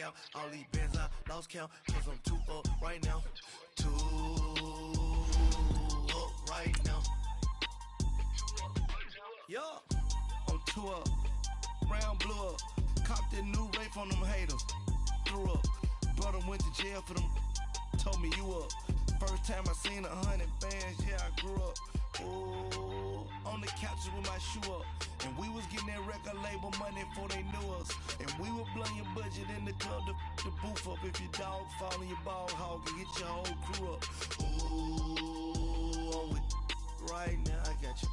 out. All these bands I lost count, cause I'm too up right now. Too up right now. Yeah, I'm too up. Round blew up. Copped that new rape on them haters. Threw up. Brother went to jail for them. Told me you up. First time I seen 100 bands, yeah, I grew up. Ooh, on the couches with my shoe up. And we was getting that record label money before they knew us. And we were blowing your budget in the club to boof up. If your dog fall in your ball hog and get your whole crew up. Ooh, I'm with right now, I got you.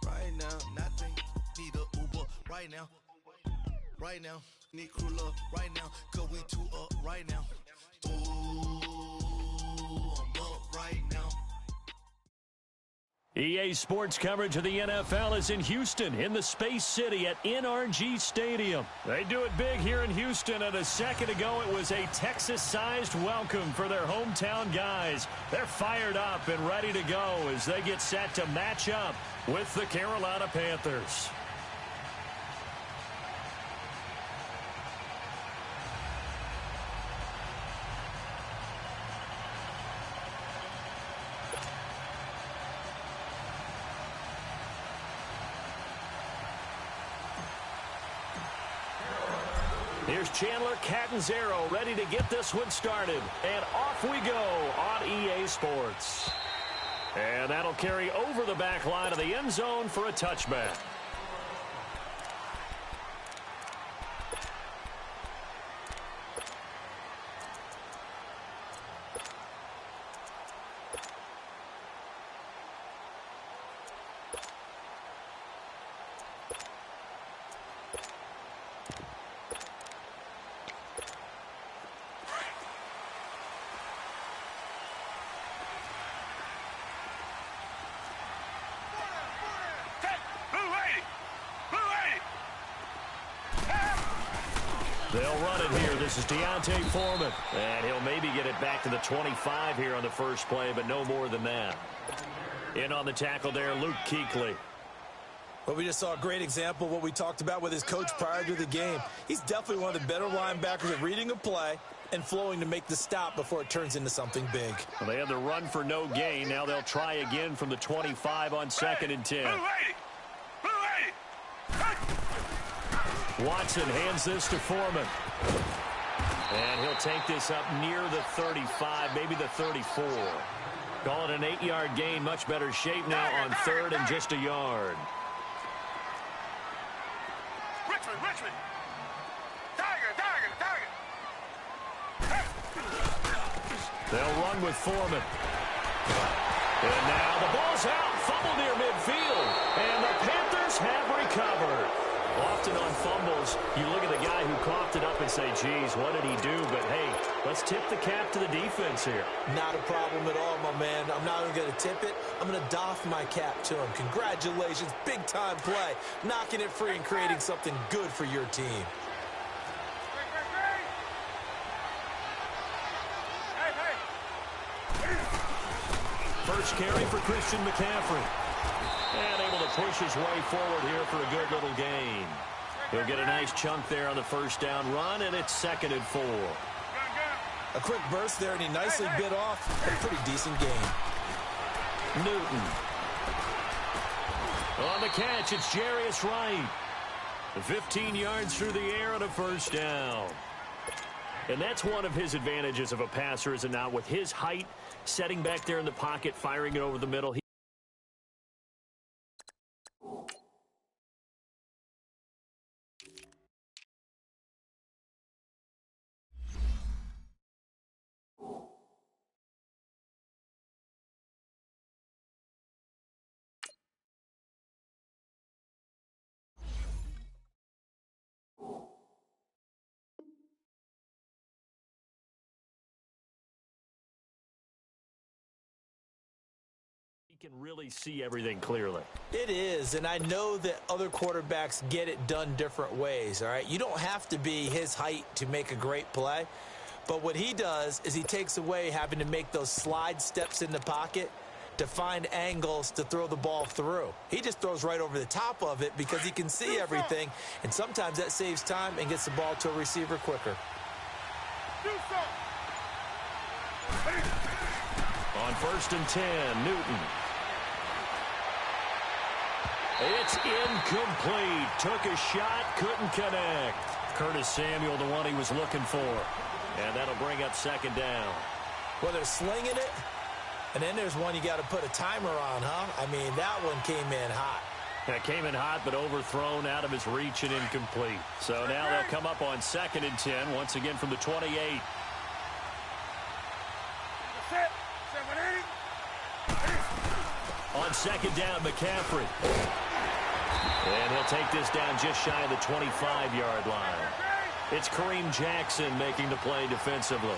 Right now, nothing. Need a Uber right now. Right now, need crew love right now. Cause we too up right now. Ooh, I'm up right now. EA Sports coverage of the NFL is in Houston, in the Space City at NRG Stadium. They do it big here in Houston, and a second ago it was a Texas-sized welcome for their hometown guys. They're fired up and ready to go as they get set to match up with the Carolina Panthers. Here's Chandler Catanzaro ready to get this one started. And off we go on EA Sports. And that'll carry over the back line of the end zone for a touchback. They'll run it here. This is D'Onta Foreman. And he'll maybe get it back to the 25 here on the first play, but no more than that. In on the tackle there, Luke Kuechly. Well, we just saw a great example of what we talked about with his coach prior to the game. He's definitely one of the better linebackers at reading a play and flowing to make the stop before it turns into something big. Well, they had the run for no gain. Now they'll try again from the 25 on 2nd and 10. Watson hands this to Foreman. And he'll take this up near the 35, maybe the 34. Call it an 8-yard gain. Much better shape now on 3rd and just a yard. Richmond. They'll run with Foreman. And now the ball's out. Fumble near midfield. And the Panthers have recovered. Often on fumbles, you look at the guy who coughed it up and say, geez, what did he do? But, hey, let's tip the cap to the defense here. Not a problem at all, my man. I'm not even going to tip it. I'm going to doff my cap to him. Congratulations. Big-time play. Knocking it free and creating something good for your team. First carry for Christian McCaffrey. And able to push his way forward here for a good little gain. He'll get a nice chunk there on the first down run, and it's 2nd and 4. A quick burst there, and he nicely bit off a pretty decent gain. Newton. On the catch, it's Jarius Wright. 15 yards through the air on a first down. And that's one of his advantages of a passer, is it not? With his height, setting back there in the pocket, firing it over the middle. Can really see everything clearly. It is, and I know that other quarterbacks get it done different ways, all right? You don't have to be his height to make a great play, but what he does is he takes away having to make those slide steps in the pocket to find angles to throw the ball through. He just throws right over the top of it because he can see everything, and sometimes that saves time and gets the ball to a receiver quicker. On 1st and 10, Newton. It's incomplete. Took a shot, couldn't connect. Curtis Samuel, the one he was looking for. And that'll bring up 2nd down. Well, they're slinging it, and then there's one you got to put a timer on, huh? I mean, that one came in hot. That came in hot, but overthrown, out of his reach and incomplete. So now they'll come up on 2nd and 10, once again from the 28. On 2nd down, McCaffrey. And he'll take this down just shy of the 25-yard line. It's Kareem Jackson making the play defensively.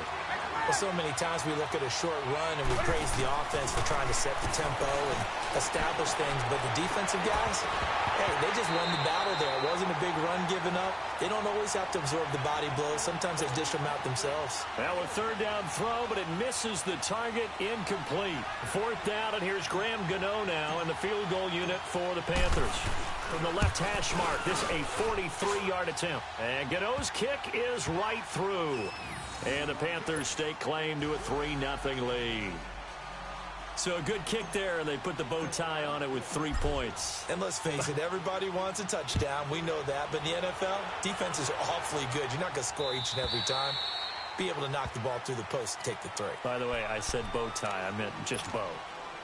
Well, so many times we look at a short run and we praise the offense for trying to set the tempo and establish things, but the defensive guys, hey, they just won the battle there. It wasn't a big run given up. They don't always have to absorb the body blows. Sometimes they dish them out themselves. Now a 3rd down throw, but it misses the target, incomplete. 4th down, and here's Graham Gano now in the field goal unit for the Panthers. From the left hash mark, this a 43-yard attempt. And Gano's kick is right through. And the Panthers stake claim to a 3-0 lead. So a good kick there, and they put the bow tie on it with 3 points. And let's face it, everybody wants a touchdown. We know that. But in the NFL, defense is awfully good. You're not going to score each and every time. Be able to knock the ball through the post and take the 3. By the way, I said bow tie. I meant just bow.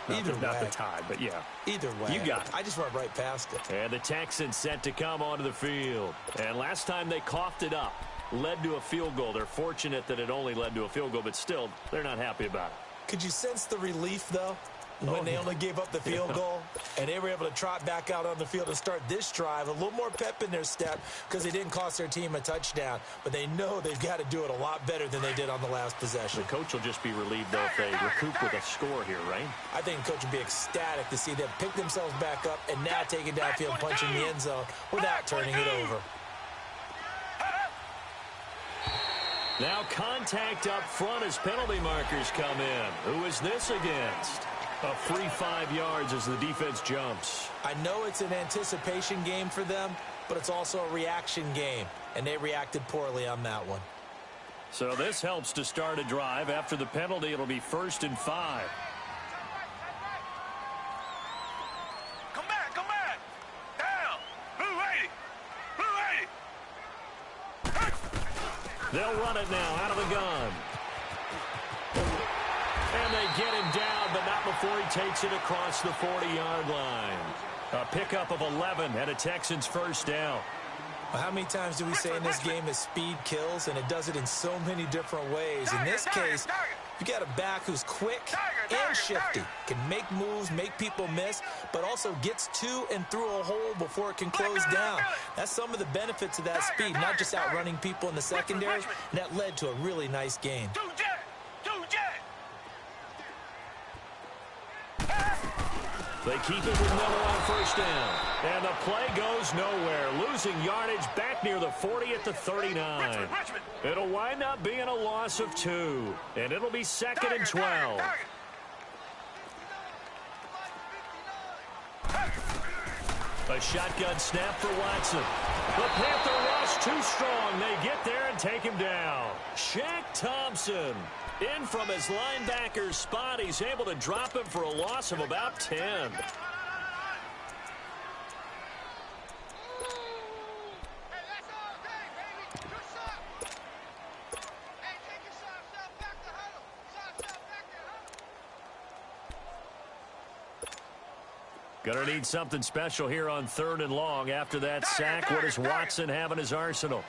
Not the tie, but yeah. Either way. You got it. I just went right past it. And the Texans set to come onto the field. And last time they coughed it up, led to a field goal. They're fortunate that it only led to a field goal, but still, they're not happy about it. Could you sense the relief, though, when they only gave up the field goal and they were able to trot back out on the field and start this drive? A little more pep in their step because they didn't cost their team a touchdown, but they know they've got to do it a lot better than they did on the last possession. The coach will just be relieved, though, if they recoup with a score here, right? I think the coach will be ecstatic to see them pick themselves back up and now take it downfield, punching the end zone without turning it over. Now contact up front as penalty markers come in. Who is this against? A free 5 yards as the defense jumps. I know it's an anticipation game for them, but it's also a reaction game, and they reacted poorly on that one. So this helps to start a drive. After the penalty, it'll be 1st and 5. Come back, come back. Down. Blue 80. Blue 80. They'll run it now out of the gun. And they get him down, but not before he takes it across the 40-yard line. A pickup of 11 and a Texans 1st down. Well, how many times do we say in this game that speed kills, and it does it in so many different ways? In this case, you got a back who's quick and shifty, can make moves, make people miss, but also gets to and through a hole before it can close down. That's some of the benefits of that speed, not just outrunning people in the secondary, and that led to a really nice game. They keep it with Miller on 1st down. And the play goes nowhere. Losing yardage back near the 40 at the 39. It'll wind up being a loss of 2. And it'll be 2nd and 12. A shotgun snap for Watson. The Panther rush too strong. They get there and take him down. Shaq Thompson in from his linebacker spot. He's able to drop him for a loss of about 10. Gonna need something special here on 3rd and long. After that sack, what does Watson have in his arsenal?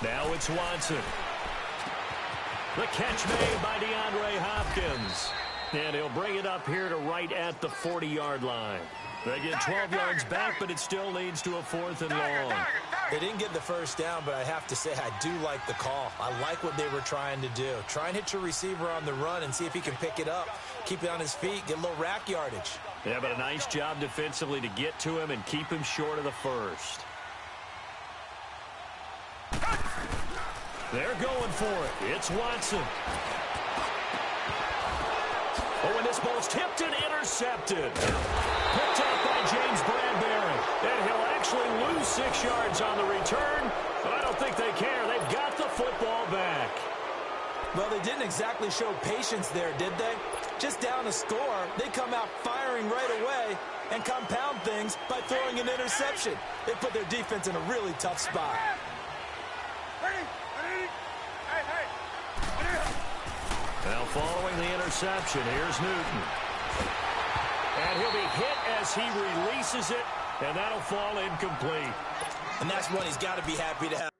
Now it's Watson. The catch made by DeAndre Hopkins. And he'll bring it up here to right at the 40-yard line. They get 12 yards back, but it still leads to a 4th and long. They didn't get the 1st down, but I have to say I do like the call. I like what they were trying to do. Try and hit your receiver on the run and see if he can pick it up. Keep it on his feet, get a little rack yardage. Yeah, but a nice job defensively to get to him and keep him short of the 1st. They're going for it. It's Watson. Oh, and this ball's tipped and intercepted. Picked up by James Bradbury. And he'll actually lose 6 yards on the return, but I don't think they care. They've got the football back. Well, they didn't exactly show patience there, did they? Just down a score, they come out firing right away and compound things by throwing an interception. They put their defense in a really tough spot. Now following the interception, here's Newton. And he'll be hit as he releases it, and that'll fall incomplete. And that's one he's got to be happy to have.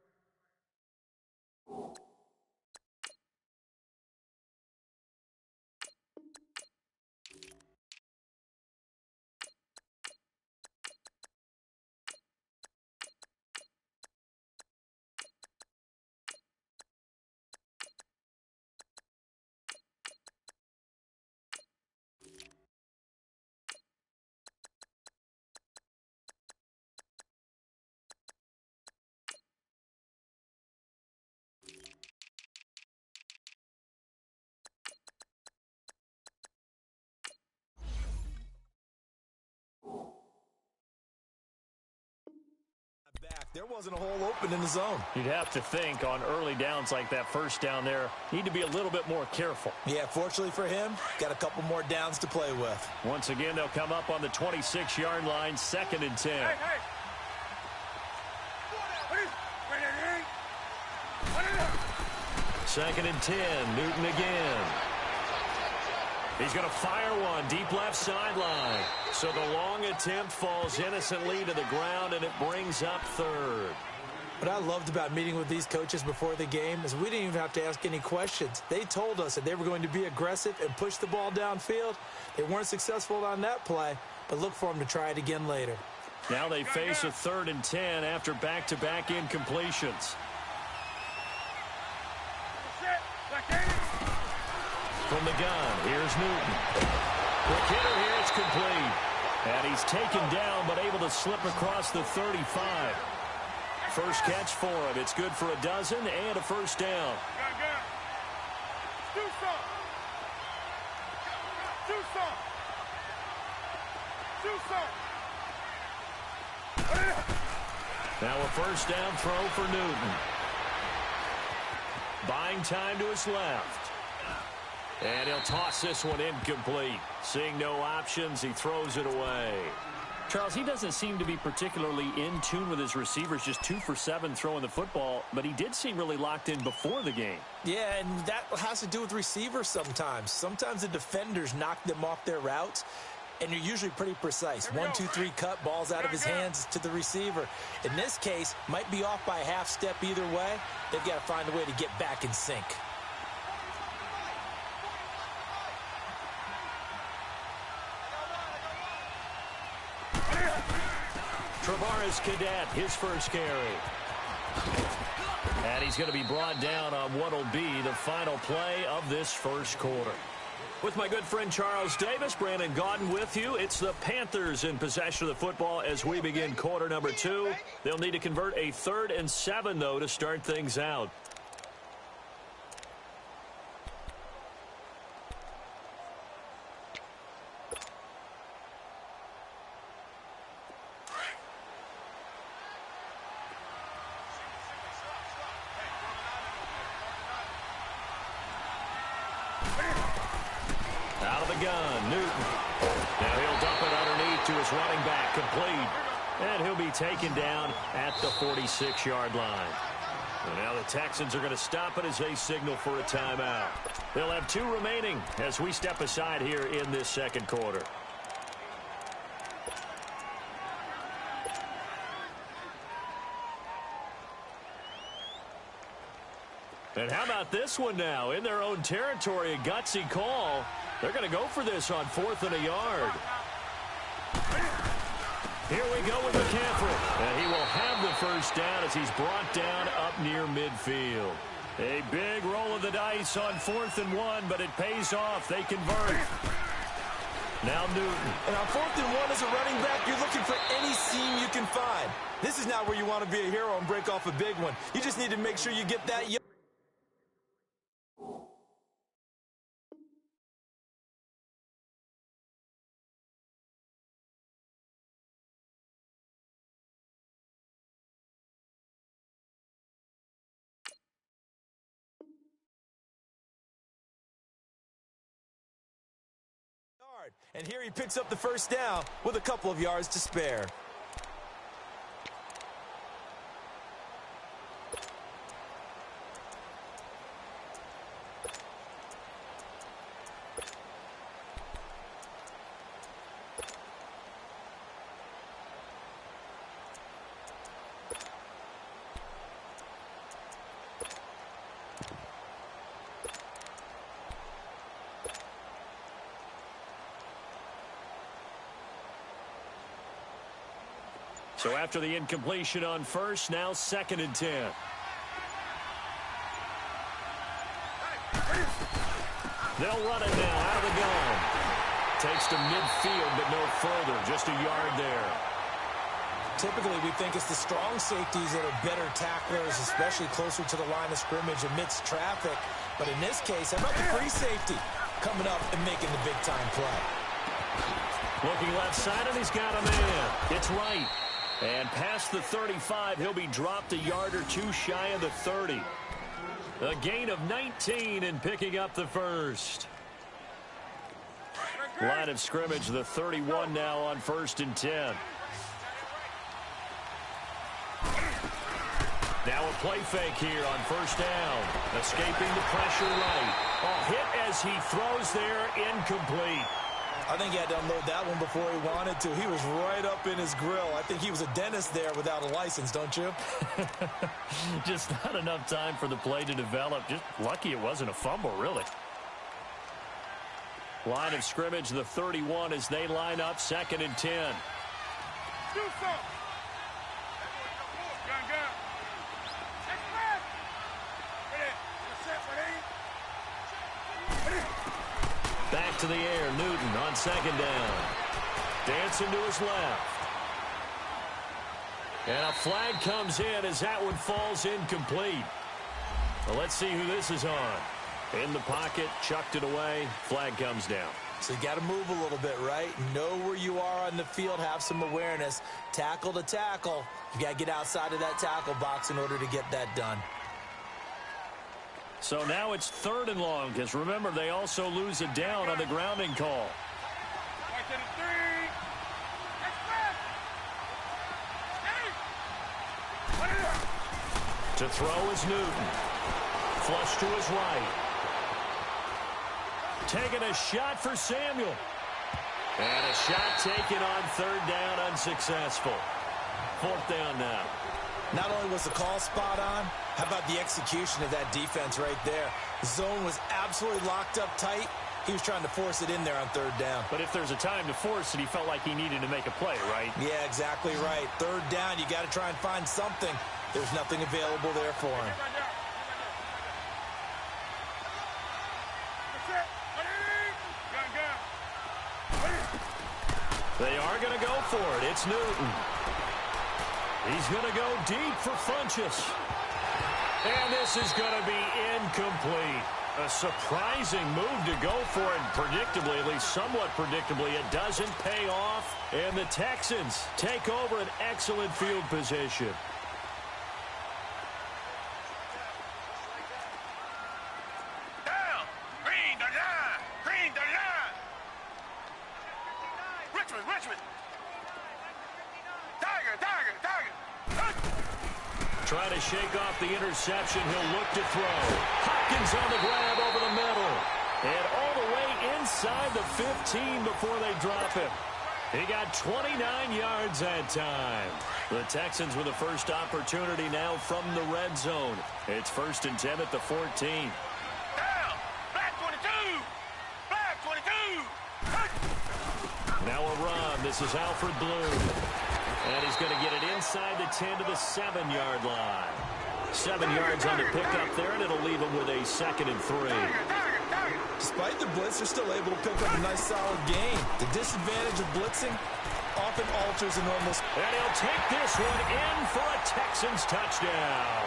There wasn't a hole open in the zone. You'd have to think on early downs like that first down there, need to be a little bit more careful. Yeah, fortunately for him, got a couple more downs to play with. Once again, they'll come up on the 26-yard line, 2nd and 10. Second and 10, Newton again. He's going to fire one deep left sideline. So the long attempt falls innocently to the ground, and it brings up 3rd. What I loved about meeting with these coaches before the game is we didn't even have to ask any questions. They told us that they were going to be aggressive and push the ball downfield. They weren't successful on that play, but look for them to try it again later. Now they face a 3rd and 10 after back-to-back incompletions. From the gun, here's Newton. Quick hitter here, it's complete. And he's taken down, but able to slip across the 35. First catch for him. It's good for a dozen and a first down. Now a first down throw for Newton. Buying time to his left. And he'll toss this one incomplete. Seeing no options, he throws it away. Charles, he doesn't seem to be particularly in tune with his receivers, just 2 for 7 throwing the football, but he did seem really locked in before the game. Yeah, and that has to do with receivers sometimes. Sometimes the defenders knock them off their routes, and you're usually pretty precise. 1, 2, 3 cut, balls out of his hands to the receiver. In this case, might be off by a half step either way. They've got to find a way to get back in sync. Travaris Cadet, his first carry. And he's going to be brought down on what will be the final play of this first quarter. With my good friend Charles Davis, Brandon Gaudin with you. It's the Panthers in possession of the football as we begin quarter number 2. They'll need to convert a 3rd and 7, though, to start things out. Out of the gun, Newton. Now he'll dump it underneath to his running back, complete. And he'll be taken down at the 46-yard line. And now the Texans are going to stop it as they signal for a timeout. They'll have 2 remaining as we step aside here in this second quarter. And how about this one now? In their own territory, a gutsy call. They're going to go for this on 4th and a yard. Here we go with McCaffrey. And he will have the first down as he's brought down up near midfield. A big roll of the dice on 4th and 1, but it pays off. They convert. Now Newton. And on 4th and 1 as a running back, you're looking for any seam you can find. This is not where you want to be a hero and break off a big one. You just need to make sure you get that hard. And here he picks up the first down with a couple of yards to spare. So after the incompletion on first, now 2nd and 10. They'll run it now out of the gun. Takes to midfield, but no further. Just a yard there. Typically, we think it's the strong safeties that are better tacklers, especially closer to the line of scrimmage amidst traffic. But in this case, how about the free safety coming up and making the big-time play? Looking left side, and he's got a man. It's right. And past the 35, he'll be dropped a yard or two shy of the 30. A gain of 19 and picking up the first. Line of scrimmage, the 31 now on 1st and 10. Now a play fake here on 1st down. Escaping the pressure right. A hit as he throws there, incomplete. I think he had to unload that one before he wanted to. He was right up in his grill. I think he was a dentist there without a license, don't you? Just not enough time for the play to develop. Just lucky it wasn't a fumble, really. Line of scrimmage, the 31 as they line up 2nd and 10. Do something. Gun. Back to the air, Newton on 2nd down. Dancing to his left. And a flag comes in as that one falls incomplete. Well, let's see who this is on. In the pocket, chucked it away, flag comes down. So you got to move a little bit, right? Know where you are on the field, have some awareness. Tackle to tackle. You got to get outside of that tackle box in order to get that done. So now it's 3rd and long, because remember, they also lose a down on the grounding call. To throw is Newton. Flush to his right. Taking a shot for Samuel. And a shot taken on 3rd down, unsuccessful. 4th down now. Not only was the call spot on, how about the execution of that defense right there? The zone was absolutely locked up tight. He was trying to force it in there on 3rd down. But if there's a time to force it, he felt like he needed to make a play, right? Yeah, exactly right. 3rd down, you got to try and find something. There's nothing available there for him. They are going to go for it. It's Newton. He's going to go deep for Funchess. And this is going to be incomplete. A surprising move to go for it. Predictably, at least somewhat predictably, it doesn't pay off. And the Texans take over an excellent field position. Down. Green the line. Green the line. Richmond. Tiger. Trying to shake off the interception. He'll look to throw. Hopkins on the grab over the middle. And all the way inside the 15 before they drop him. He got 29 yards that time. The Texans with the first opportunity now from the red zone. It's 1st and 10 at the 14. Down. Black 22. Black 22. Now a run. This is Alfred Blue. And he's going to get it inside the 10 to the 7-yard line. 7 yards on the pickup there, and it'll leave him with a 2nd and 3. Despite the blitz, they're still able to pick up a nice solid gain. The disadvantage of blitzing often alters the normal. And he'll take this one in for a Texans touchdown.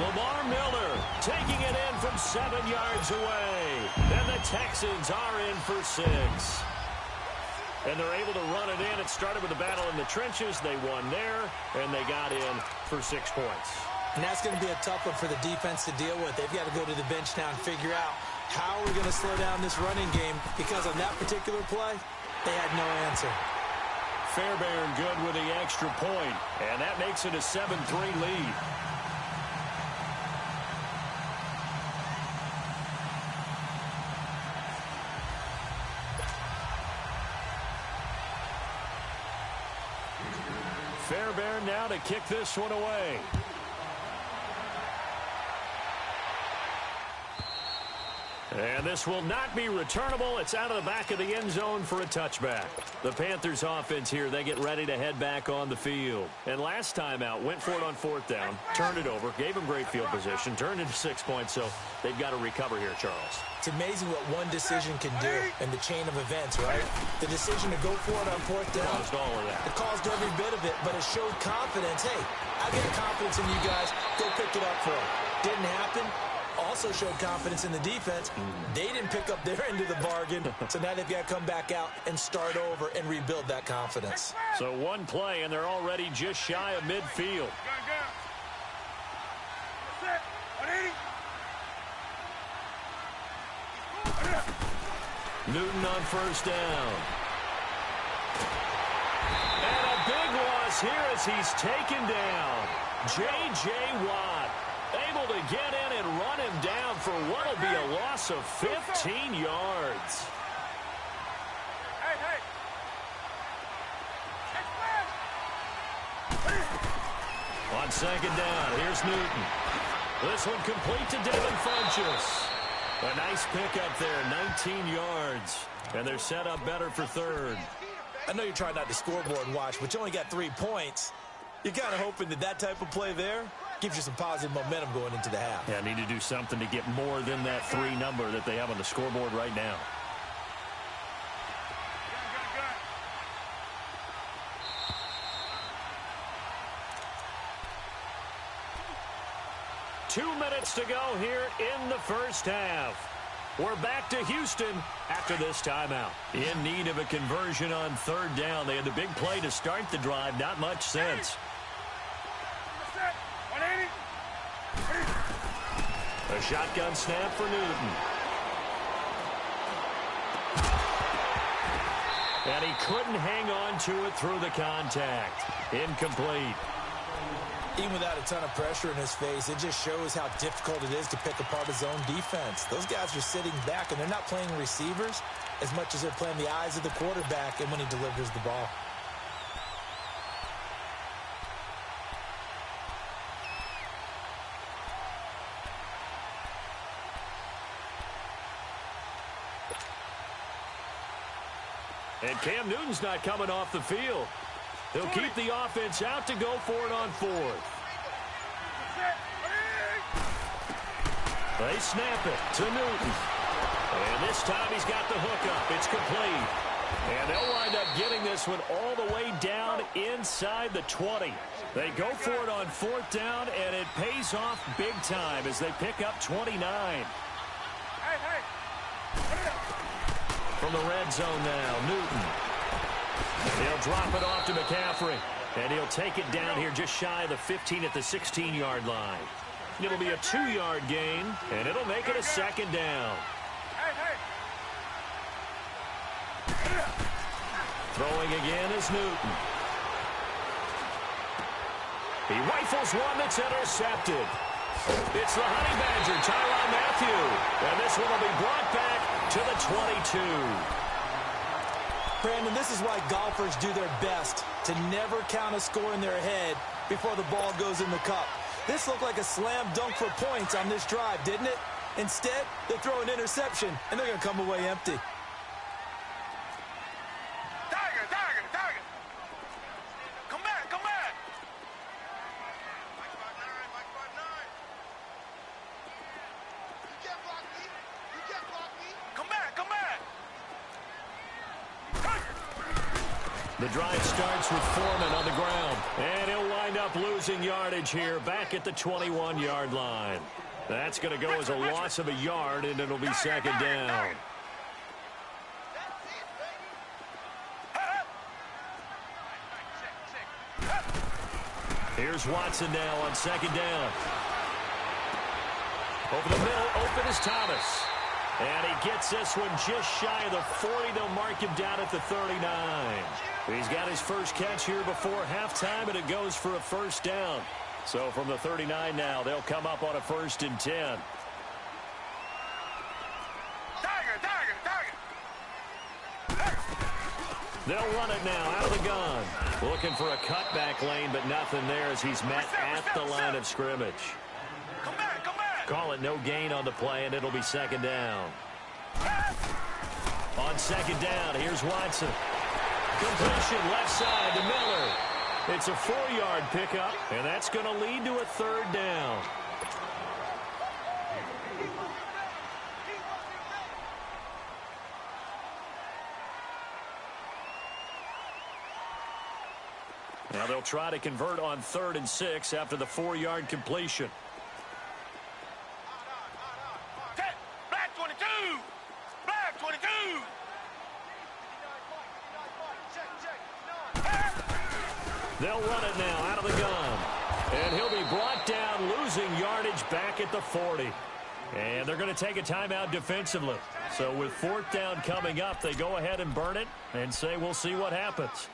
Lamar Miller taking it in from 7 yards away. And the Texans are in for 6. And they're able to run it in. It started with a battle in the trenches. They won there, and they got in for 6 points. And that's going to be a tough one for the defense to deal with. They've got to go to the bench now and figure out how are we going to slow down this running game? Because on that particular play, they had no answer. Fairbairn good with the extra point, and that makes it a 7-3 lead. Fairbairn now to kick this one away. And this will not be returnable. It's out of the back of the end zone for a touchback. The Panthers offense here, they get ready to head back on the field. And last time out, went for it on 4th down, turned it over, gave them great field position, turned into 6 points, so they've got to recover here, Charles. It's amazing what one decision can do in the chain of events, right? The decision to go for it on 4th down. Caused all of that. It caused every bit of it, but it showed confidence. Hey, I get confidence in you guys. Go pick it up for them. Didn't happen. Also showed confidence in the defense. They didn't pick up their end of the bargain, so now they've got to come back out and start over and rebuild that confidence. So one play, and they're already just shy of midfield. Newton on 1st down. And a big loss here as he's taken down. J.J. Watt able to get in and run him down for what will be a loss of 15 yards. On 2nd down, here's Newton. This one complete to Devin Funchess. A nice pickup there, 19 yards. And they're set up better for 3rd. I know you're trying not to scoreboard watch, but you only got 3 points. You're kind of hoping that that type of play there gives you some positive momentum going into the half. Yeah, need to do something to get more than that 3 number that they have on the scoreboard right now. Two minutes to go here in the first half. We're back to Houston after this timeout. In need of a conversion on 3rd down. They had the big play to start the drive. Not much sense. A shotgun snap for Newton. And he couldn't hang on to it through the contact. Incomplete. Even without a ton of pressure in his face, it just shows how difficult it is to pick apart his own defense. Those guys are sitting back, and they're not playing receivers as much as they're playing the eyes of the quarterback and when he delivers the ball. And Cam Newton's not coming off the field. He'll keep the offense out to go for it on 4th. They snap it to Newton. And this time he's got the hook up. It's complete. And they'll wind up getting this one all the way down inside the 20. They go for it on 4th down, and it pays off big time as they pick up 29. From the red zone now, Newton. He'll drop it off to McCaffrey, and he'll take it down here just shy of the 15 at the 16-yard line. It'll be a 2-yard gain, and it'll make it a 2nd down. Throwing again is Newton. He rifles one that's intercepted. It's the Honey Badger, Tyrann Mathieu, and this one will be brought back to the 22. Brandon, this is why golfers do their best to never count a score in their head before the ball goes in the cup. This looked like a slam dunk for points on this drive, didn't it? Instead, they throw an interception, and they're going to come away empty. Tiger. Come back. You can't block me. Come back. The drive starts with Foreman on the ground, and he'll wind up losing yardage here back at the 21-yard line. That's going to go as a loss of a yard, and it'll be 2nd down. Here's Watson now on 2nd down. Over the middle, open is Thomas. And he gets this one just shy of the 40. They'll mark him down at the 39. He's got his first catch here before halftime, and it goes for a first down. So from the 39 now, they'll come up on a 1st and 10. They'll run it now out of the gun. Looking for a cutback lane, but nothing there as he's met at the line of scrimmage. Come back, come back. Call it no gain on the play, and it'll be 2nd down. On 2nd down, here's Watson. Completion left side to Miller. It's a 4-yard pickup, and that's going to lead to a 3rd down. Now they'll try to convert on 3rd and 6 after the 4-yard completion. Black 22! Black 22! They'll run it now out of the gun. And he'll be brought down, losing yardage back at the 40. And they're going to take a timeout defensively. So with 4th down coming up, they go ahead and burn it and say we'll see what happens.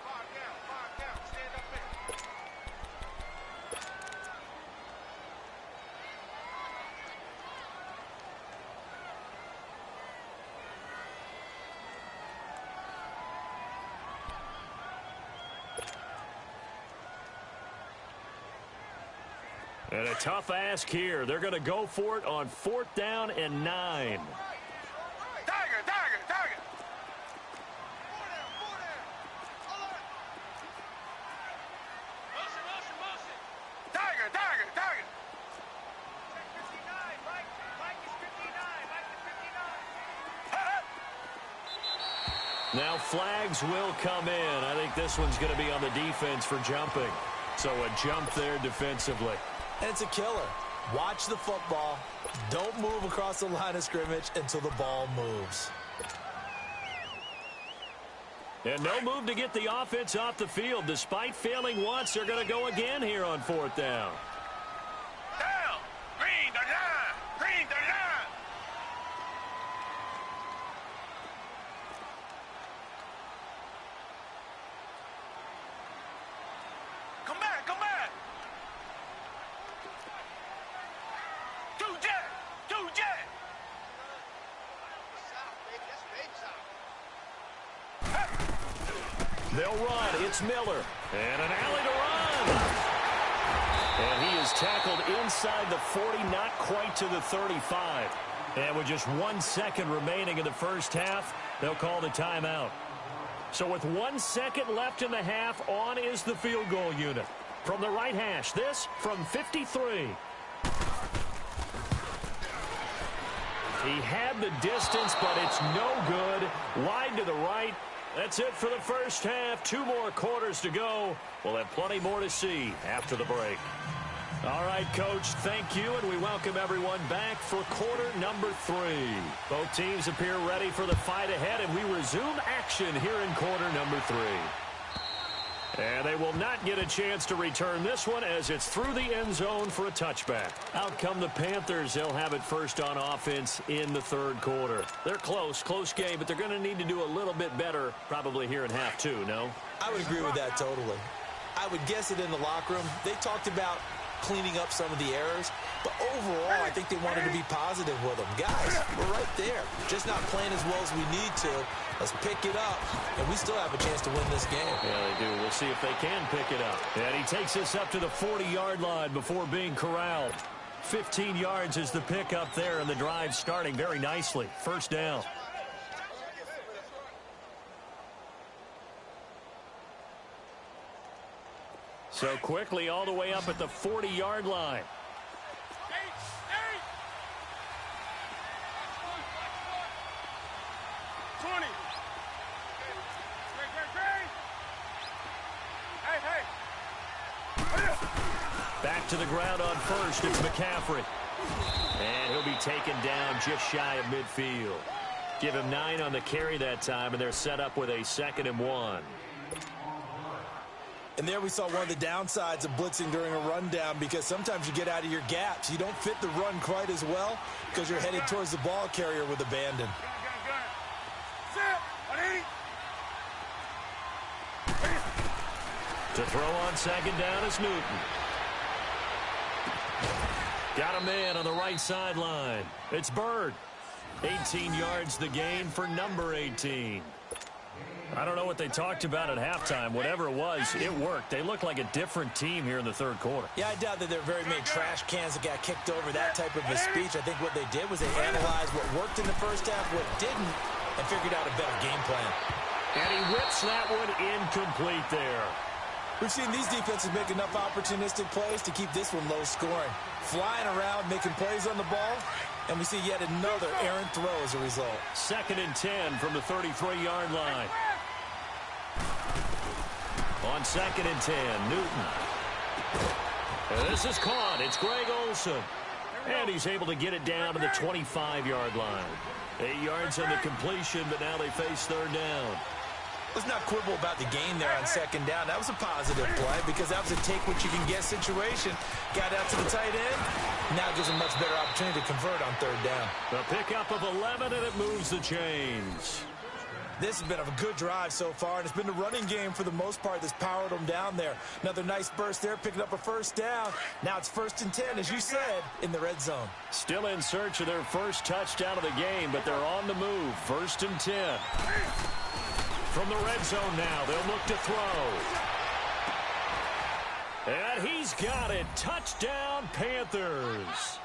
And a tough ask here. They're going to go for it on 4th down and 9. Tiger! Now flags will come in. I think this one's going to be on the defense for jumping. So a jump there defensively. And it's a killer. Watch the football. Don't move across the line of scrimmage until the ball moves. And no move to get the offense off the field. Despite failing once, they're going to go again here on 4th down. Down! Green the line! Green the line! Come back, come back! Two jet! They'll run. It's Miller. And an alley to run. And he is tackled inside the 40, not quite to the 35. And with just 1 second remaining in the first half, they'll call the timeout. So with 1 second left in the half, on is the field goal unit. From the right hash, this from 53. He had the distance, but it's no good. Wide to the right. That's it for the first half. 2 more quarters to go. We'll have plenty more to see after the break. All right, Coach, thank you, and we welcome everyone back for quarter number 3. Both teams appear ready for the fight ahead, and we resume action here in quarter number 3. And they will not get a chance to return this one as it's through the end zone for a touchback. Out come the Panthers. They'll have it first on offense in the 3rd quarter. They're close game, but they're going to need to do a little bit better probably here in half 2, no? I would agree with that totally. I would guess it in the locker room. They talked about cleaning up some of the errors, but overall, I think they wanted to be positive with them. Guys, we're right there. Just not playing as well as we need to. Let's pick it up, and we still have a chance to win this game. Yeah, they do. We'll see if they can pick it up. And he takes us up to the 40-yard line before being corralled. 15 yards is the pickup there, and the drive starting very nicely. First down. So quickly all the way up at the 40-yard line. Back to the ground on first. It's McCaffrey. And he'll be taken down just shy of midfield. Give him 9 on the carry that time, and they're set up with a 2nd and 1. And there we saw one of the downsides of blitzing during a rundown, because sometimes you get out of your gaps. You don't fit the run quite as well because you're headed towards the ball carrier with abandon. To throw on second down is Newton. Got a man on the right sideline. It's Bird. 18 yards the gain for number 18. I don't know what they talked about at halftime. Whatever it was, it worked. They look like a different team here in the third quarter. Yeah, I doubt that there are very many trash cans that got kicked over, that type of a speech. I think what they did was they analyzed what worked in the first half, what didn't, and figured out a better game plan. And he whips that one incomplete there. We've seen these defenses make enough opportunistic plays to keep this one low scoring. Flying around, making plays on the ball, and we see yet another errant throw as a result. 2nd and 10 from the 33-yard line. On 2nd and 10, Newton. And this is caught. It's Greg Olsen. And he's able to get it down to the 25-yard line. 8 yards on the completion, but now they face third down. Let's not quibble about the gain there on second down. That was a positive play because that was a take-what-you-can-get situation. Got out to the tight end. Now gives a much better opportunity to convert on third down. A pickup of 11, and it moves the chains. This has been a good drive so far, and it's been the running game for the most part that's powered them down there. Another nice burst there, picking up a first down. Now it's 1st and 10, as you said, in the red zone. Still in search of their first touchdown of the game, but they're on the move. 1st and 10. From the red zone now, they'll look to throw. And he's got it. Touchdown, Panthers.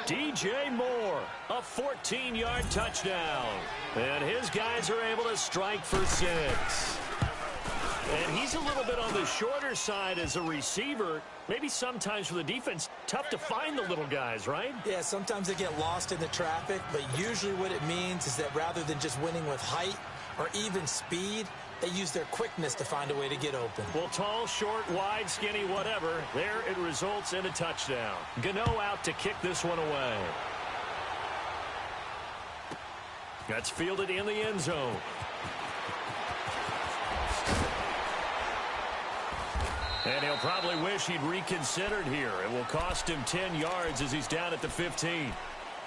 DJ Moore, a 14-yard touchdown. And his guys are able to strike for 6. And he's a little bit on the shorter side as a receiver. Maybe sometimes for the defense, tough to find the little guys, right? Yeah, sometimes they get lost in the traffic, but usually what it means is that rather than just winning with height or even speed, they use their quickness to find a way to get open. Well, tall, short, wide, skinny, whatever, there it results in a touchdown. Gano out to kick this one away. That's fielded in the end zone. And he'll probably wish he'd reconsidered here. It will cost him 10 yards as he's down at the 15.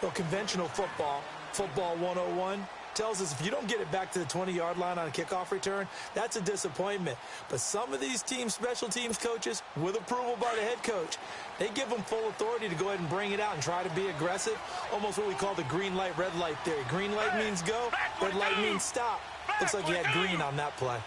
Well, conventional football 101, tells us if you don't get it back to the 20-yard line on a kickoff return, that's a disappointment. But some of these teams, special teams coaches, with approval by the head coach, they give them full authority to go ahead and bring it out and try to be aggressive. Almost what we call the green light, red light theory. Green light means go, red light means stop. Looks like he had green on that play.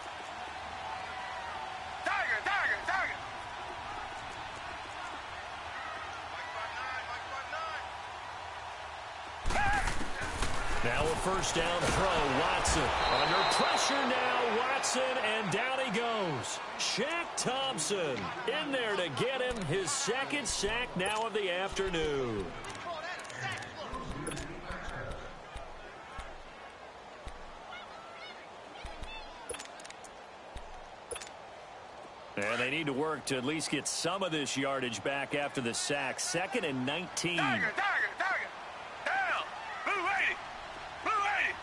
Now a first down throw, Watson. Under pressure now, Watson, and down he goes. Shaq Thompson in there to get him his second sack now of the afternoon. And they need to work to at least get some of this yardage back after the sack. 2nd and 19. Target. Down. Blue 80. Blue 80.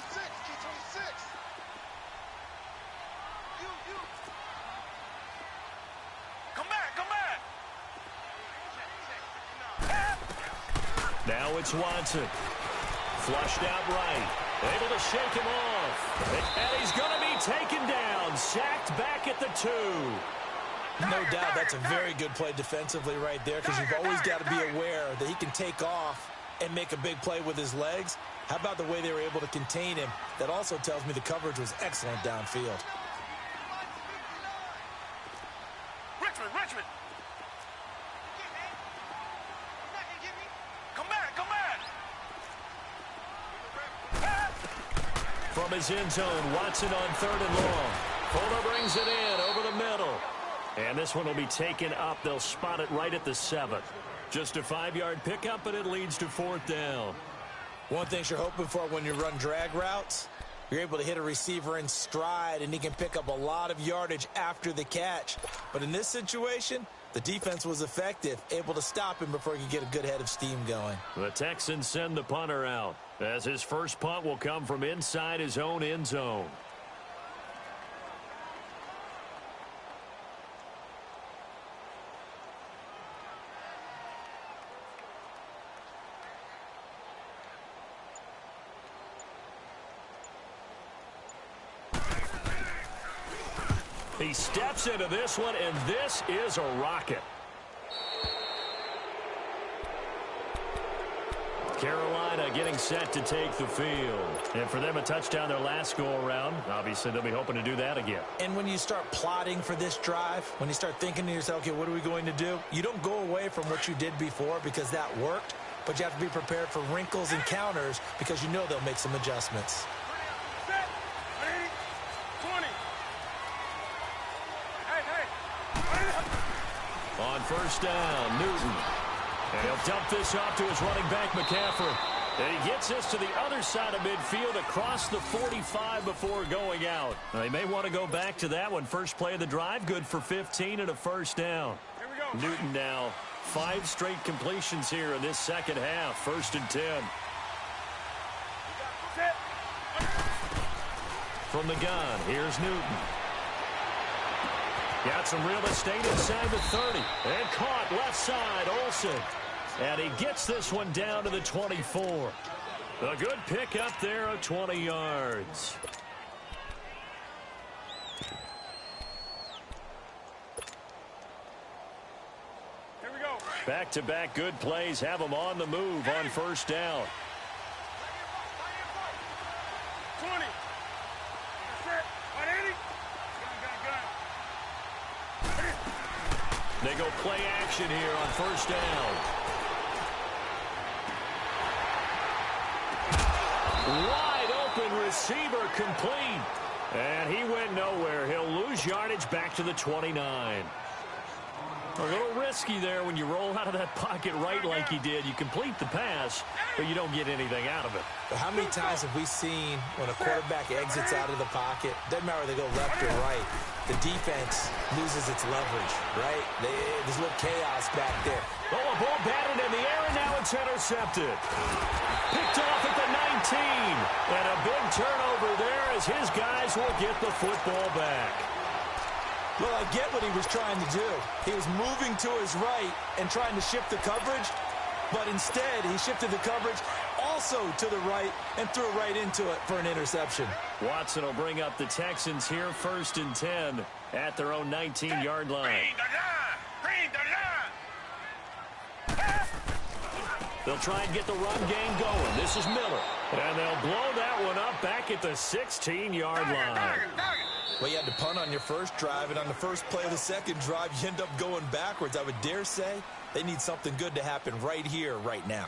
G26. You. Come back. Now it's Watson. Flushed out right. Able to shake him off. And he's going to be taken down. Sacked back at the 2. No doubt that's a very good play defensively right there, because you've always got to be aware that he can take off and make a big play with his legs. How about the way they were able to contain him? That also tells me the coverage was excellent downfield. Richmond. Come back. From his end zone, Watson on 3rd and long. Fuller brings it in over the middle. And this one will be taken up. They'll spot it right at the 7. Just a 5-yard pickup, but it leads to 4th down. One thing you're hoping for when you run drag routes, you're able to hit a receiver in stride, and he can pick up a lot of yardage after the catch. But in this situation, the defense was effective, able to stop him before he could get a good head of steam going. The Texans send the punter out, as his first punt will come from inside his own end zone. He steps into this one, and this is a rocket. Carolina getting set to take the field. And for them, a touchdown their last go-around. Obviously, they'll be hoping to do that again. And when you start plotting for this drive, when you start thinking to yourself, okay, what are we going to do? You don't go away from what you did before because that worked, but you have to be prepared for wrinkles and counters because you know they'll make some adjustments. On first down, Newton. And he'll dump this off to his running back, McCaffrey. And he gets this to the other side of midfield across the 45 before going out. Now, they may want to go back to that one. First play of the drive, good for 15 and a first down. Here we go. Newton now 5 straight completions here in this second half. First and 10. From the gun, here's Newton. Got some real estate inside the 30. And caught left side, Olsen. And he gets this one down to the 24. A good pick up there of 20 yards. Here we go. Back-to-back good plays have them on the move on first down. 20. That's it. 180. Gun. They go play action here on first down. Wide open receiver complete. And he went nowhere. He'll lose yardage back to the 29. A little risky there when you roll out of that pocket right like he did. You complete the pass, but you don't get anything out of it. But how many times have we seen when a quarterback exits out of the pocket, doesn't matter whether they go left or right, the defense loses its leverage, right? There's a little chaos back there. Oh, a ball batted in the air, and now it's intercepted. Picked off at the 19. And a big turnover there as his guys will get the football back. Well, I get what he was trying to do. He was moving to his right and trying to shift the coverage, but instead he shifted the coverage also to the right and threw it right into it for an interception. Watson will bring up the Texans here, first and 10 at their own 19-yard line. Green the line. They'll try and get the run game going. This is Miller. And they'll blow that one up back at the 16-yard line. Well, you had to punt on your first drive, and on the first play of the second drive, you end up going backwards. I would dare say they need something good to happen right here, right now.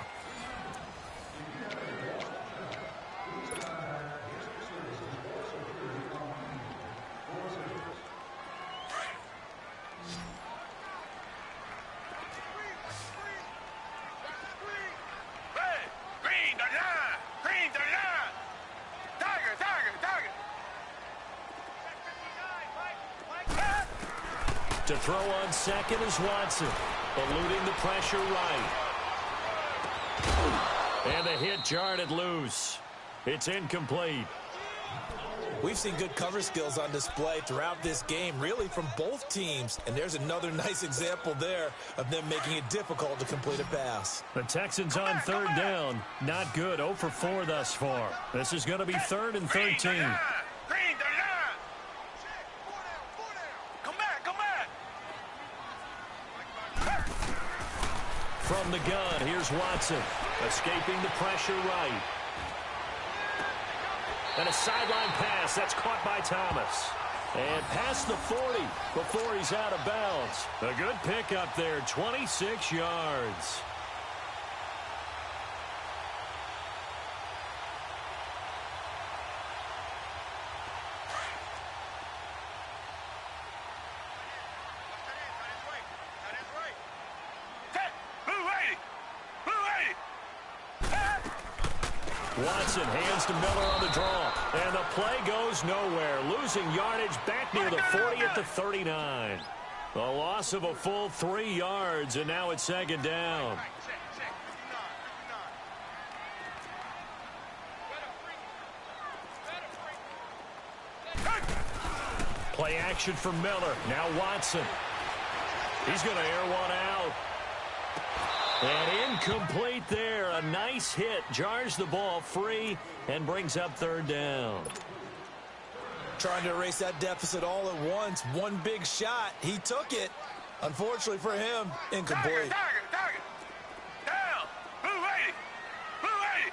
To throw on second is Watson, eluding the pressure right. And the hit jarred it loose. It's incomplete. We've seen good cover skills on display throughout this game, really from both teams. And there's another nice example there of them making it difficult to complete a pass. The Texans on third down. Not good. 0 for 4 thus far. This is going to be 3rd and 13. From the gun, here's Watson, escaping the pressure right. And a sideline pass, that's caught by Thomas. And past the 40 before he's out of bounds. A good pickup there, 26 yards. Watson hands to Miller on the draw. And the play goes nowhere. Losing yardage back near the 40 at the 39. A loss of a full 3 yards, and now it's second down. Play action for Miller. Now Watson. He's going to air one out. And incomplete there. A nice hit. Jars the ball free and brings up third down. Trying to erase that deficit all at once. One big shot. He took it. Unfortunately for him, incomplete. Target. Down. Blue 80. Blue 80.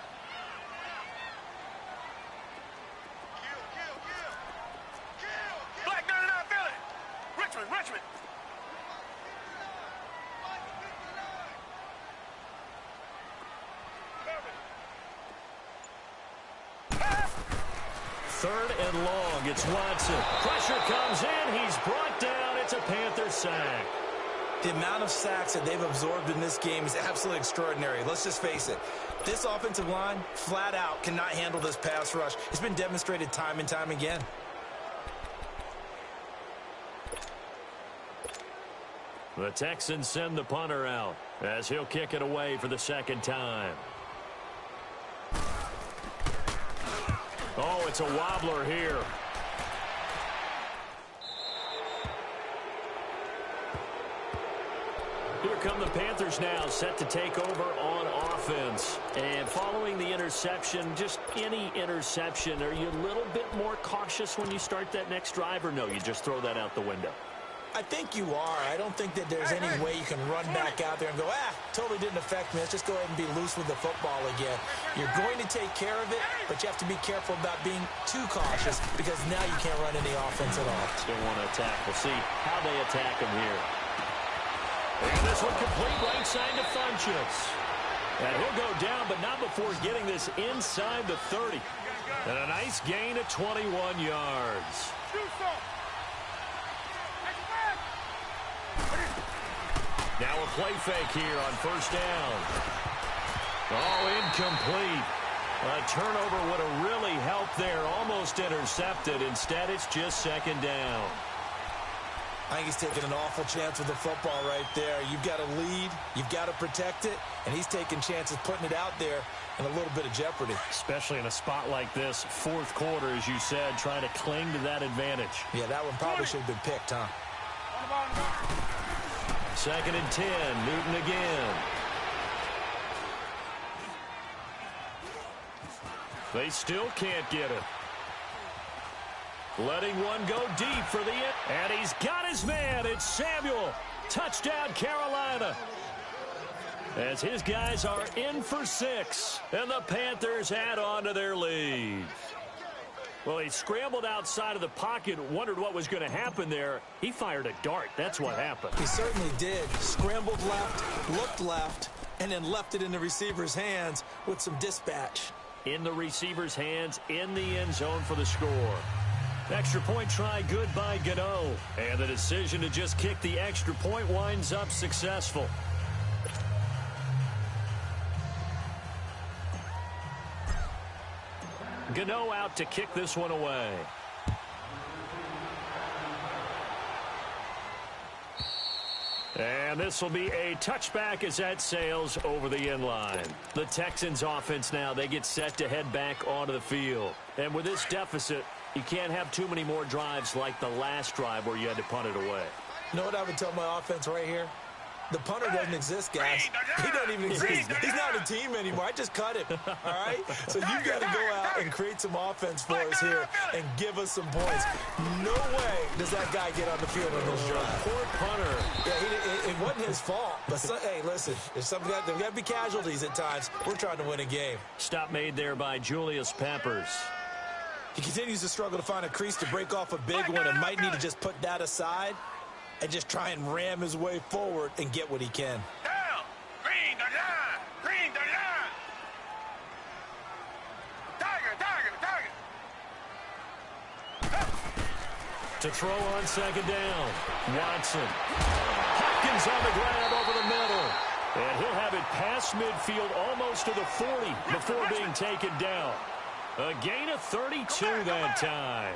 Black 99 Philly. Richmond. Third and long. It's Watson. Pressure comes in. He's brought down. It's a Panther sack. The amount of sacks that they've absorbed in this game is absolutely extraordinary. Let's just face it. This offensive line, flat out, cannot handle this pass rush. It's been demonstrated time and time again. The Texans send the punter out as he'll kick it away for the second time. Oh, it's a wobbler here. Here come the Panthers now, set to take over on offense. And following the interception, just any interception, are you a little bit more cautious when you start that next drive, or no, you just throw that out the window? I think you are. I don't think that there's any way you can run back out there and go, totally didn't affect me. Let's just go ahead and be loose with the football again. You're going to take care of it, but you have to be careful about being too cautious because now you can't run any offense at all. Still want to attack. We'll see how they attack him here. And this one complete right side to Funchess. And he'll go down, but not before getting this inside the 30. And a nice gain of 21 yards. Now a play fake here on first down. Oh, incomplete. A turnover would have really helped there. Almost intercepted. Instead, it's just second down. I think he's taking an awful chance with the football right there. You've got to lead. You've got to protect it. And he's taking chances putting it out there in a little bit of jeopardy. Especially in a spot like this, fourth quarter, as you said, trying to cling to that advantage. Yeah, that one probably should have been picked, huh? Second and 10. Newton again. They still can't get it. Letting one go deep for the end. And he's got his man. It's Samuel. Touchdown, Carolina. As his guys are in for 6. And the Panthers add on to their lead. Well, he scrambled outside of the pocket, wondered what was going to happen there. He fired a dart. That's what happened. He certainly did. Scrambled left, looked left, and then left it in the receiver's hands with some dispatch. In the receiver's hands, in the end zone for the score. Extra point try good by Gano. And the decision to just kick the extra point winds up successful. Gano out to kick this one away. And this will be a touchback as that sails over the end line. The Texans offense now, they get set to head back onto the field. And with this deficit, you can't have too many more drives like the last drive where you had to punt it away. You know what I would tell my offense right here? The punter doesn't exist, guys. He doesn't even exist. He's not a team anymore. I just cut him, all right? So you've got to go out and create some offense for us here and give us some points. No way does that guy get on the field on this drive. Poor punter. Yeah, it wasn't his fault. But, hey, listen, there's got to be casualties at times. We're trying to win a game. Stop made there by Julius Peppers. He continues to struggle to find a crease to break off a big one and might need to just put that aside and just try and ram his way forward and get what he can. Down. Green the line. Green the line. Tiger. To throw on second down. Watson. Hopkins on the grab over the middle. And he'll have it past midfield almost to the 40 before being taken down. A gain of 32 that time.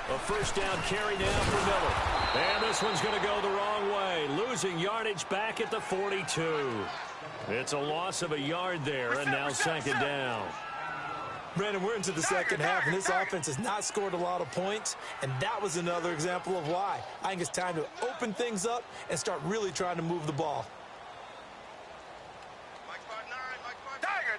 A first down carry now for Miller. And this one's going to go the wrong way. Losing yardage back at the 42. It's a loss of a yard there, and now second down. Brandon, we're into the second half, and this offense has not scored a lot of points, and that was another example of why. I think it's time to open things up and start really trying to move the ball. Tiger.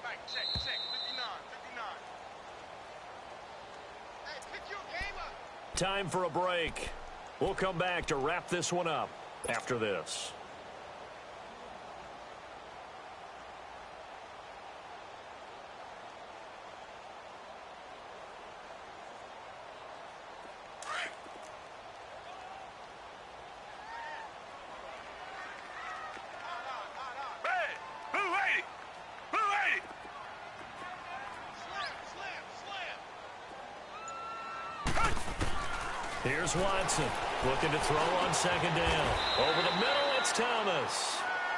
Mike, check, 59, 59. Hey, pick your game up. Time for a break. We'll come back to wrap this one up after this. Here's Watson looking to throw on second down. Over the middle, it's Thomas.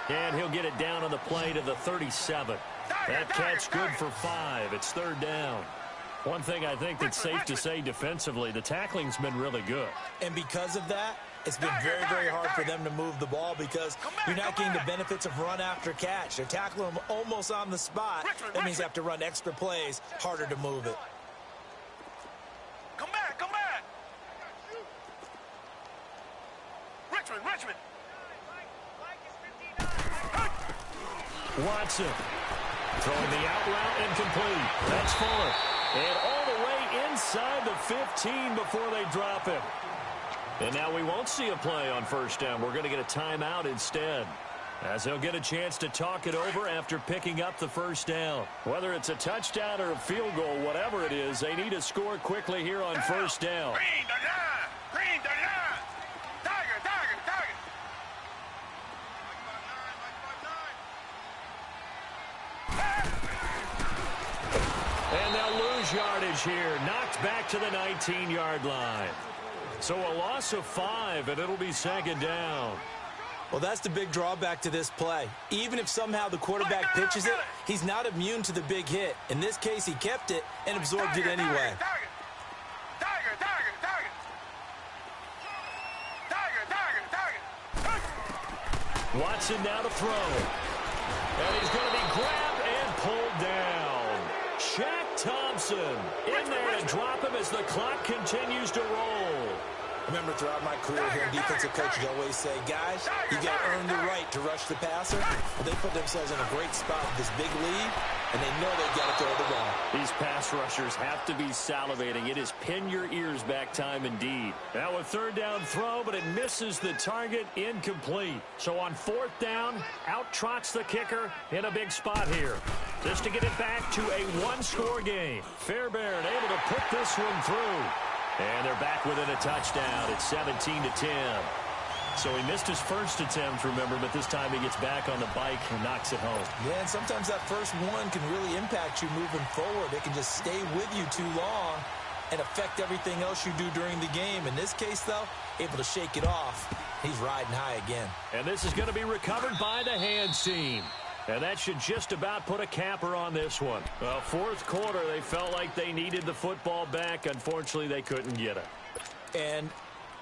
And he'll get it down on the play to the 37. That catch good for 5. It's third down. One thing I think that's safe to say defensively, the tackling's been really good. And because of that, it's been very, very hard for them to move the ball because you're not getting the benefits of run after catch. They're tackling them almost on the spot. That means you have to run extra plays, harder to move it. Come back. Richmond. Watson throwing the out route incomplete. That's Fuller. And all the way inside the 15 before they drop him. And now we won't see a play on first down. We're going to get a timeout instead, as he'll get a chance to talk it over after picking up the first down. Whether it's a touchdown or a field goal, whatever it is, they need to score quickly here on first down. Green the line. Tiger. And they'll lose yardage here. Knocked back to the 19-yard line. So a loss of 5, and it'll be second down. Well, that's the big drawback to this play. Even if somehow the quarterback pitches it, he's not immune to the big hit. In this case, he kept it and absorbed it anyway. Watson now to throw. And he's going to be grabbed and pulled down. Shaq Thompson in there to drop him as the clock continues to roll. I remember throughout my career hearing defensive coaches always say, guys, you got to earn the right to rush the passer. Well, they put themselves in a great spot with this big lead, and they know they got to throw the ball. These pass rushers have to be salivating. It is pin your ears back time indeed. Now a third down throw, but it misses the target, incomplete. So on fourth down, out trots the kicker in a big spot here, just to get it back to a one-score game. Fairbairn able to put this one through. And they're back within a touchdown. It's 17-10. So he missed his first attempt, remember, but this time he gets back on the bike and knocks it home. Yeah, and sometimes that first one can really impact you moving forward. It can just stay with you too long and affect everything else you do during the game. In this case, though, able to shake it off. He's riding high again. And this is going to be recovered by the hands team. And that should just about put a capper on this one. Well, fourth quarter, they felt like they needed the football back. Unfortunately, they couldn't get it. And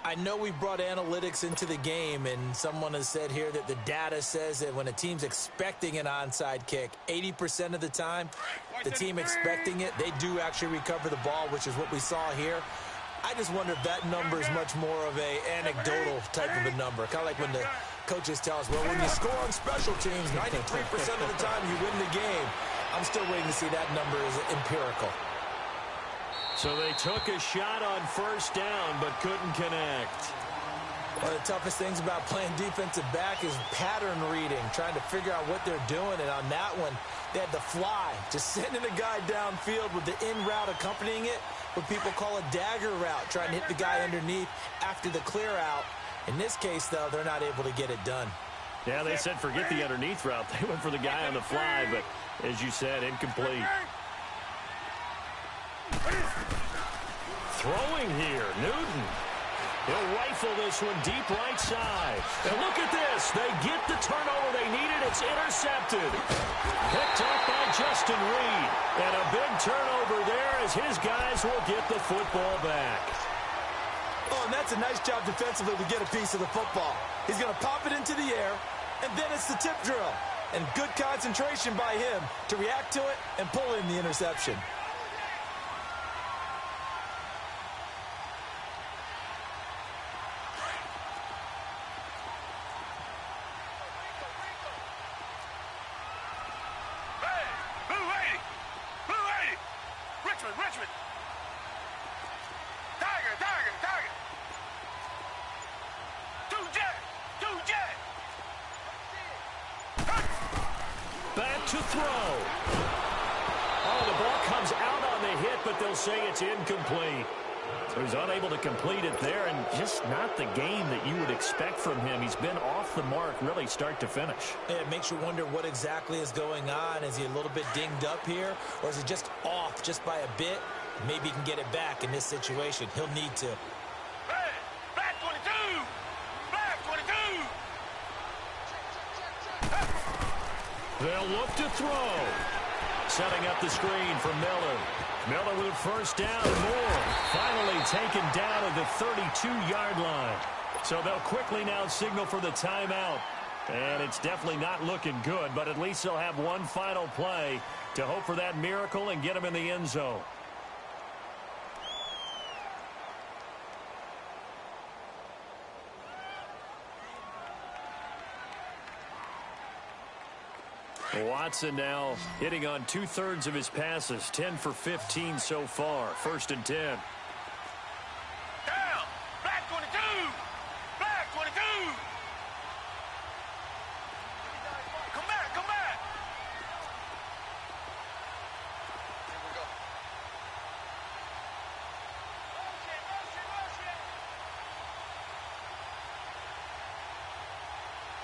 I know we brought analytics into the game, and someone has said here that the data says that when a team's expecting an onside kick, 80% of the time, the team expecting it, they do actually recover the ball, which is what we saw here. I just wonder if that number is much more of a anecdotal type of a number. Kind of like when the coaches tell us, well, when you score on special teams, 93% of the time you win the game. I'm still waiting to see that number is empirical. So they took a shot on first down, but couldn't connect. One of the toughest things about playing defensive back is pattern reading, trying to figure out what they're doing. And on that one, they had the fly, just sending a guy downfield with the in route accompanying it, what people call a dagger route, trying to hit the guy underneath after the clear out. In this case, though, they're not able to get it done. Yeah, they said forget the underneath route. They went for the guy on the fly, but as you said, incomplete. Throwing here, Newton. He'll rifle this one deep right side. And look at this. They get the turnover they needed. It's intercepted. Picked up by Justin Reed. And a big turnover there as his guys will get the football back. Oh, and that's a nice job defensively to get a piece of the football. He's going to pop it into the air, and then it's the tip drill. And good concentration by him to react to it and pull in the interception. Watchman. Tiger, Tiger, Tiger. Two jet. Back to throw. Oh, the ball comes out on the hit, but they'll say it's incomplete. So he's unable to complete it there, and just not the game that you would expect from him. He's been off the mark really start to finish. Yeah, it makes you wonder what exactly is going on. Is he a little bit dinged up here, or is he just off just by a bit? Maybe he can get it back in this situation. He'll need to. Black 22. Black 22. They'll look to throw. Setting up the screen for Miller. Miller with first down and more. Finally taken down at the 32-yard line. So they'll quickly now signal for the timeout. And it's definitely not looking good, but at least they'll have one final play to hope for that miracle and get them in the end zone. Watson now hitting on 2/3 of his passes, 10 for 15 so far. 1st and 10. Down. Black 22. Black 22. Come back, come back. Here we go. Motion.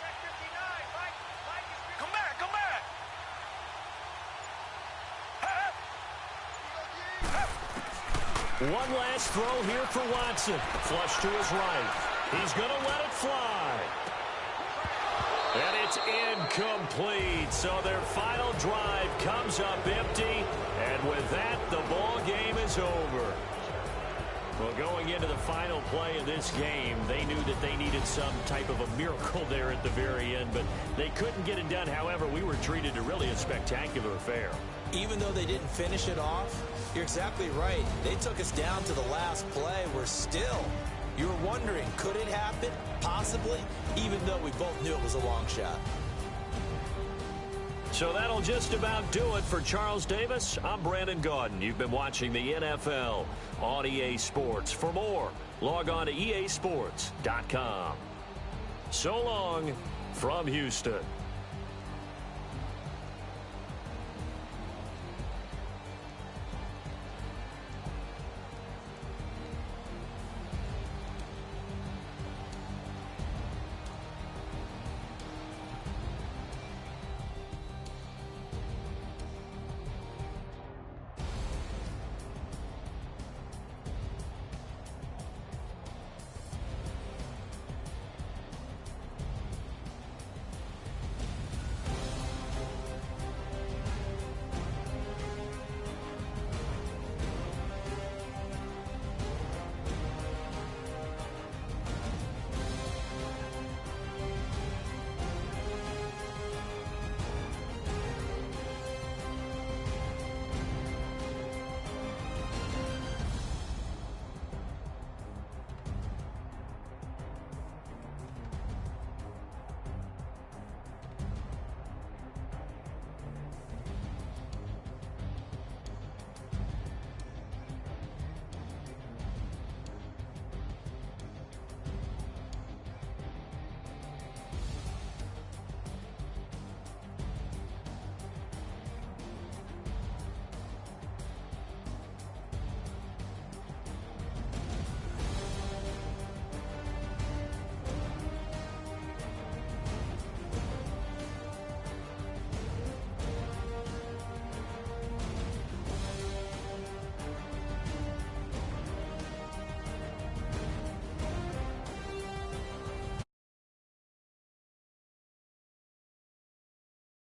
Check 59. Mike is 59. Come back, come back. One last throw here for Watson. Flush to his right. He's going to let it fly. And it's incomplete. So their final drive comes up empty. And with that, the ball game is over. Well, going into the final play of this game, they knew that they needed some type of a miracle there at the very end, but they couldn't get it done. However, we were treated to really a spectacular affair. Even though they didn't finish it off, you're exactly right. They took us down to the last play. We're still, you were wondering, could it happen? Possibly, even though we both knew it was a long shot. So that'll just about do it for Charles Davis. I'm Brandon Gaudin. You've been watching the NFL on EA Sports. For more, log on to easports.com. So long from Houston.